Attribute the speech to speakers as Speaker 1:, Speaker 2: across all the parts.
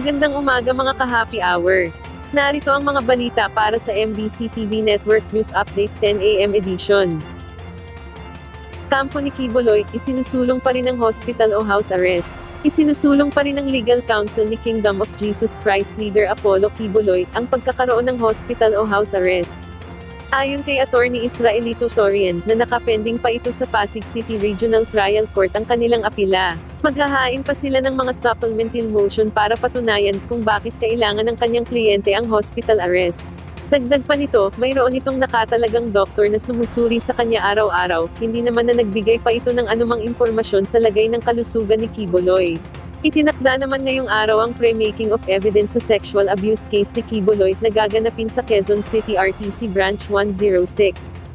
Speaker 1: Magandang umaga mga ka-happy hour. Narito ang mga balita para sa MBC TV Network News Update 10 AM edition. Kampo ni Quiboloy, isinusulong pa rin ng hospital o house arrest. Isinusulong pa rin ng legal counsel ni Kingdom of Jesus Christ leader Apollo Quiboloy, ang pagkakaroon ng hospital o house arrest. Ayon kay Attorney Israelito Torian, na nakapending pa ito sa Pasig City Regional Trial Court ang kanilang apila. Maghahain pa sila ng mga supplemental motion para patunayan kung bakit kailangan ng kanyang kliyente ang hospital arrest. Dagdag pa nito, mayroon itong nakatalagang doktor na sumusuri sa kanya araw-araw, hindi naman na nagbigay pa ito ng anumang impormasyon sa lagay ng kalusugan ni Quiboloy. Itinakda naman ngayong araw ang pre-making of evidence sa sexual abuse case ni Quiboloy na gaganapin sa Quezon City RTC Branch 106.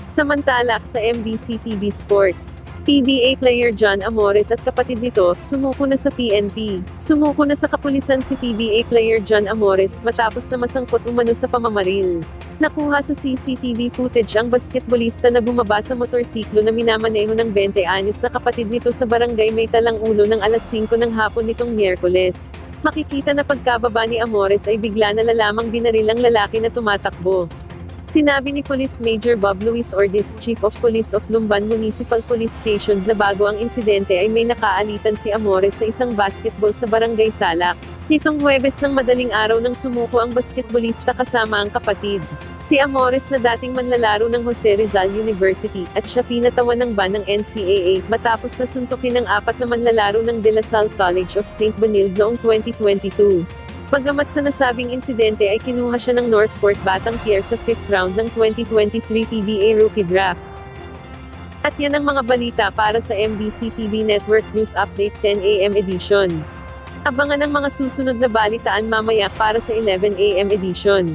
Speaker 1: Samantala, sa MBC TV Sports, PBA player John Amores at kapatid nito, sumuko na sa PNP. Sumuko na sa kapulisan si PBA player John Amores, matapos na masangkot umano sa pamamaril. Nakuha sa CCTV footage ang basketbolista na bumaba sa motorsiklo na minamaneho ng 20 anyos na kapatid nito sa barangay Maytalang 1 ng alas 5 ng hapon nitong Miyerkules. Makikita na pagkababa ni Amores ay bigla na lalamang binaril ang lalaki na tumatakbo. Sinabi ni Police Major Bob Luis Ortiz, Chief of Police of Lumban Municipal Police Station, na bago ang insidente ay may nakaalitan si Amores sa isang basketball sa Barangay Salak. Nitong Huwebes ng madaling araw nang sumuko ang basketbolista kasama ang kapatid. Si Amores na dating manlalaro ng Jose Rizal University, at siya pinatawan ng ban ng NCAA, matapos na suntukin ng 4 na manlalaro ng De La Salle College of St. Benilde noong 2022. Bagamat sa nasabing insidente ay kinuha siya ng Northport Batang Pier sa 5th round ng 2023 PBA Rookie Draft. At yan ang mga balita para sa MBC TV Network News Update 10 AM edition. Abangan ang mga susunod na balitaan mamaya para sa 11 AM edition.